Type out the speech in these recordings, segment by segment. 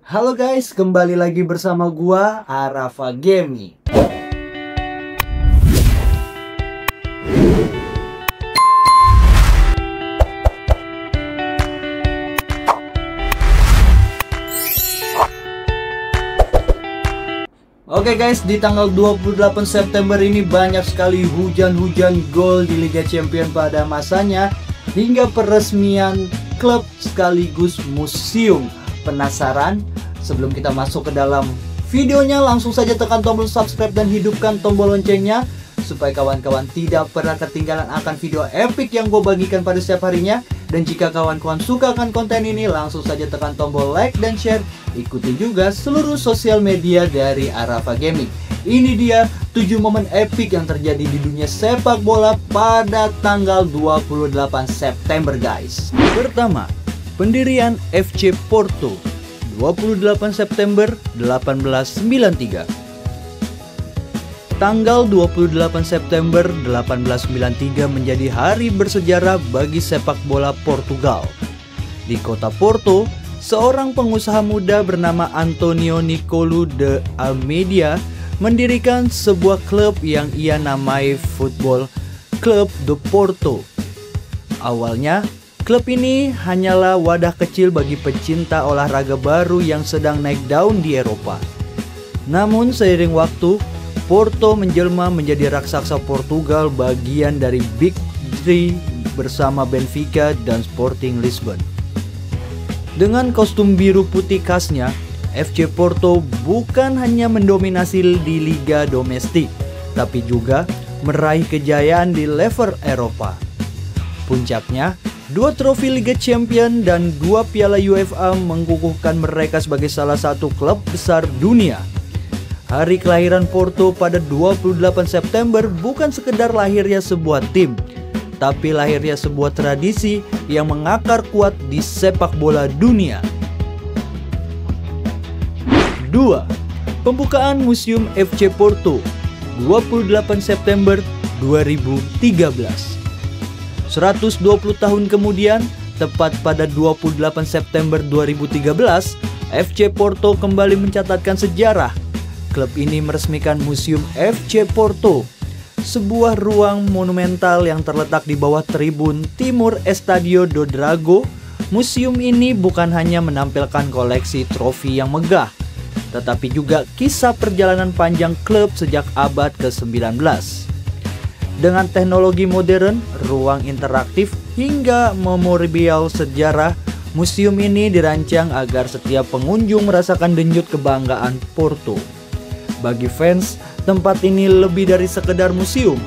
Halo guys, kembali lagi bersama gua Arafa Gaming. Oke guys, di tanggal 28 September ini banyak sekali hujan-hujan gol di Liga Champions pada masanya hingga peresmian klub sekaligus museum. Penasaran? Sebelum kita masuk ke dalam videonya, langsung saja tekan tombol subscribe dan hidupkan tombol loncengnya supaya kawan-kawan tidak pernah ketinggalan akan video epic yang gue bagikan pada setiap harinya. Dan jika kawan-kawan suka akan konten ini, langsung saja tekan tombol like dan share. Ikuti juga seluruh sosial media dari Arafa Gaming. Ini dia 7 momen epic yang terjadi di dunia sepak bola pada tanggal 28 September guys. Pertama, pendirian FC Porto 28 September 1893. Tanggal 28 September 1893 menjadi hari bersejarah bagi sepak bola Portugal. Di kota Porto, seorang pengusaha muda bernama Antonio Nicolo de Almeida mendirikan sebuah klub yang ia namai Football Club de Porto. Awalnya, klub ini hanyalah wadah kecil bagi pecinta olahraga baru yang sedang naik daun di Eropa. Namun seiring waktu, Porto menjelma menjadi raksasa Portugal, bagian dari Big Three bersama Benfica dan Sporting Lisbon. Dengan kostum biru putih khasnya, FC Porto bukan hanya mendominasi di liga domestik, tapi juga meraih kejayaan di level Eropa. Puncaknya, 2 trofi Liga Champions dan 2 piala UEFA mengukuhkan mereka sebagai salah satu klub besar dunia. Hari kelahiran Porto pada 28 September bukan sekedar lahirnya sebuah tim, tapi lahirnya sebuah tradisi yang mengakar kuat di sepak bola dunia. 2. Pembukaan Museum FC Porto 28 September 2013. 120 tahun kemudian, tepat pada 28 September 2013, FC Porto kembali mencatatkan sejarah. Klub ini meresmikan Museum FC Porto, sebuah ruang monumental yang terletak di bawah tribun timur Estadio do Dragão. Museum ini bukan hanya menampilkan koleksi trofi yang megah, tetapi juga kisah perjalanan panjang klub sejak abad ke-19. Dengan teknologi modern, ruang interaktif, hingga memorial sejarah, museum ini dirancang agar setiap pengunjung merasakan denyut kebanggaan Porto. Bagi fans, tempat ini lebih dari sekedar museum.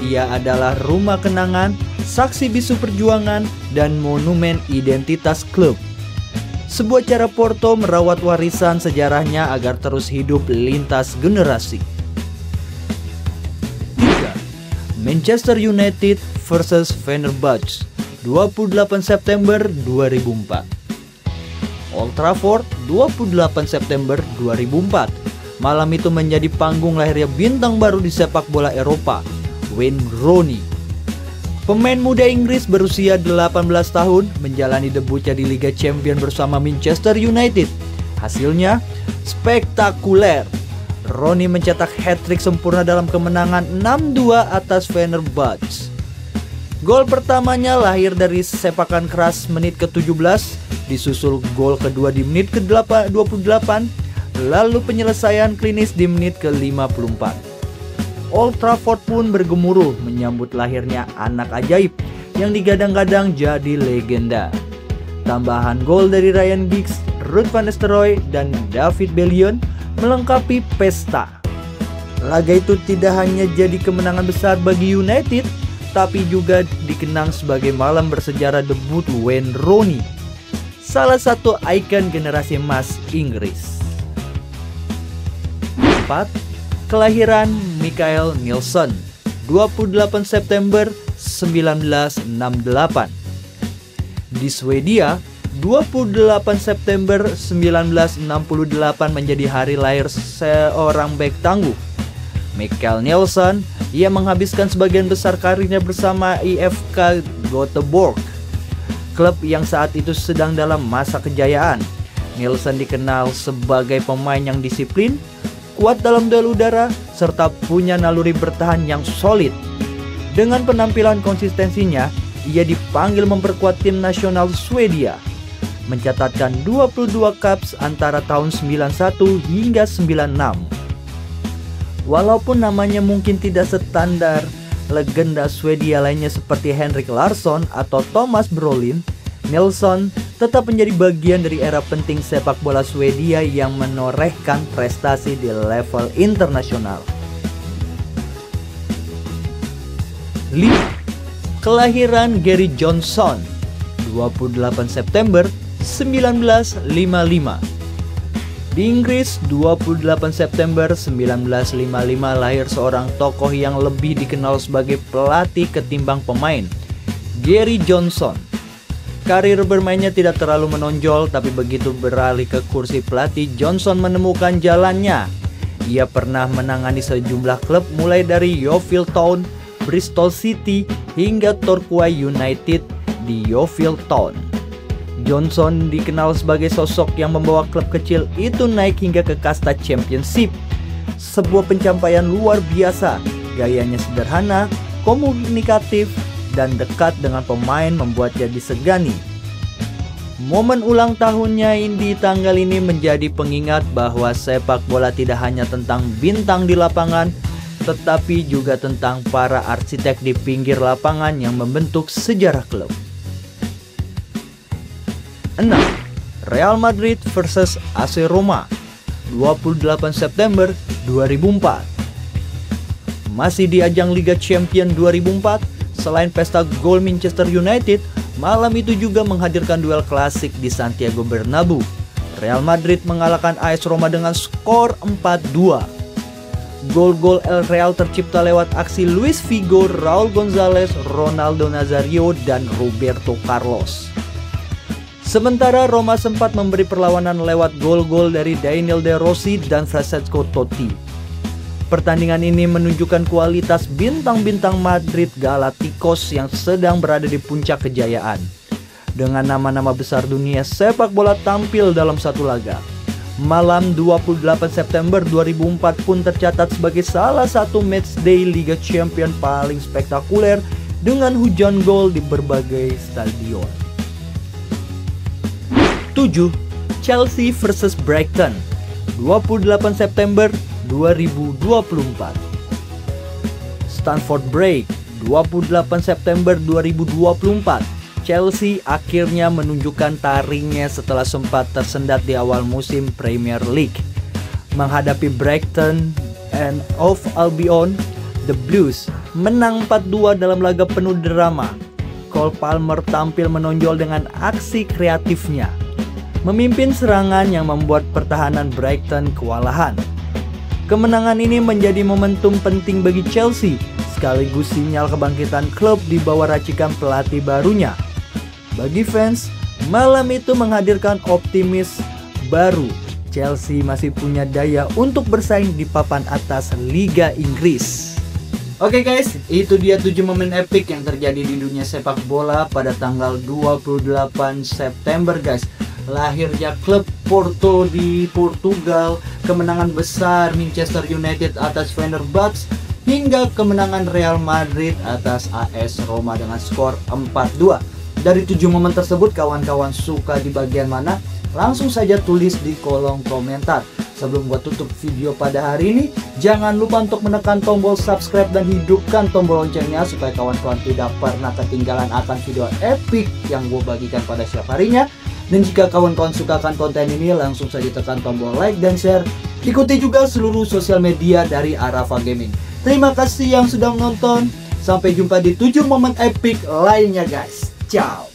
Ia adalah rumah kenangan, saksi bisu perjuangan, dan monumen identitas klub. Sebuah cara Porto merawat warisan sejarahnya agar terus hidup lintas generasi. 3. Manchester United vs Fenerbahce 28 September 2004. Old Trafford 28 September 2004. Malam itu menjadi panggung lahirnya bintang baru di sepak bola Eropa, Wayne Rooney. Pemain muda Inggris berusia 18 tahun menjalani debutnya di Liga Champions bersama Manchester United. Hasilnya spektakuler. Rooney mencetak hat-trick sempurna dalam kemenangan 6-2 atas Fenerbahce. Gol pertamanya lahir dari sepakan keras menit ke-17, disusul gol kedua di menit ke-28, lalu penyelesaian klinis di menit ke-54. Old Trafford pun bergemuruh menyambut lahirnya anak ajaib yang digadang-gadang jadi legenda. Tambahan gol dari Ryan Giggs, Ruud van Nistelrooy, dan David Bellion melengkapi pesta. Laga itu tidak hanya jadi kemenangan besar bagi United, tapi juga dikenang sebagai malam bersejarah debut Wayne Rooney, salah satu ikon generasi emas Inggris. 4. Kelahiran Mikael Nilsson 28 September 1968. Di Swedia, 28 September 1968 menjadi hari lahir seorang bek tangguh, Mikael Nilsson. Ia menghabiskan sebagian besar karirnya bersama IFK Göteborg, klub yang saat itu sedang dalam masa kejayaan. Nielsen dikenal sebagai pemain yang disiplin, kuat dalam duel udara, serta punya naluri bertahan yang solid. Dengan penampilan konsistensinya, ia dipanggil memperkuat tim nasional Swedia, mencatatkan 22 caps antara tahun 91 hingga 96. Walaupun namanya mungkin tidak standar legenda Swedia lainnya seperti Henrik Larsson atau Thomas Brolin, Nielsen tetap menjadi bagian dari era penting sepak bola Swedia yang menorehkan prestasi di level internasional. 5. Kelahiran Gary Johnson, 28 September 1955. Di Inggris, 28 September 1955 lahir seorang tokoh yang lebih dikenal sebagai pelatih ketimbang pemain, Gary Johnson. Karir bermainnya tidak terlalu menonjol, tapi begitu beralih ke kursi pelatih, Johnson menemukan jalannya. Ia pernah menangani sejumlah klub mulai dari Yeovil Town, Bristol City, hingga Torquay United di Yeovil Town. Johnson dikenal sebagai sosok yang membawa klub kecil itu naik hingga ke kasta Championship. Sebuah pencapaian luar biasa. Gayanya sederhana, komunikatif, dan dekat dengan pemain membuatnya disegani. Momen ulang tahunnya di tanggal ini menjadi pengingat bahwa sepak bola tidak hanya tentang bintang di lapangan, tetapi juga tentang para arsitek di pinggir lapangan yang membentuk sejarah klub. 6. Real Madrid versus AC Roma, 28 September 2004. Masih di ajang Liga Champions 2004, selain pesta gol Manchester United, malam itu juga menghadirkan duel klasik di Santiago Bernabeu. Real Madrid mengalahkan AS Roma dengan skor 4-2. Gol-gol El Real tercipta lewat aksi Luis Figo, Raul Gonzalez, Ronaldo Nazario, dan Roberto Carlos. Sementara Roma sempat memberi perlawanan lewat gol-gol dari Daniel De Rossi dan Francesco Totti. Pertandingan ini menunjukkan kualitas bintang-bintang Madrid Galacticos yang sedang berada di puncak kejayaan. Dengan nama-nama besar dunia sepak bola tampil dalam satu laga. Malam 28 September 2004 pun tercatat sebagai salah satu matchday Liga Champions paling spektakuler dengan hujan gol di berbagai stadion. 7. Chelsea versus Brighton, 28 September 2024. Stamford Bridge, 28 September 2024. Chelsea akhirnya menunjukkan taringnya setelah sempat tersendat di awal musim Premier League. Menghadapi Brighton and Hove Albion, The Blues menang 4-2 dalam laga penuh drama. Cole Palmer tampil menonjol dengan aksi kreatifnya, memimpin serangan yang membuat pertahanan Brighton kewalahan. Kemenangan ini menjadi momentum penting bagi Chelsea, sekaligus sinyal kebangkitan klub di bawah racikan pelatih barunya. Bagi fans, malam itu menghadirkan optimis baru. Chelsea masih punya daya untuk bersaing di papan atas Liga Inggris. Oke guys, itu dia 7 momen epic yang terjadi di dunia sepak bola pada tanggal 28 September guys. Lahirnya klub Porto di Portugal, kemenangan besar Manchester United atas Fenerbahce, hingga kemenangan Real Madrid atas AS Roma dengan skor 4-2. Dari 7 momen tersebut, kawan-kawan suka di bagian mana? Langsung saja tulis di kolom komentar. Sebelum gua tutup video pada hari ini, jangan lupa untuk menekan tombol subscribe dan hidupkan tombol loncengnya supaya kawan-kawan tidak pernah ketinggalan akan video epic yang gua bagikan pada setiap harinya. Dan jika kawan-kawan suka akan konten ini, langsung saja tekan tombol like dan share. Ikuti juga seluruh sosial media dari Arafa Gaming. Terima kasih yang sudah menonton. Sampai jumpa di 7 momen epic lainnya guys. Ciao.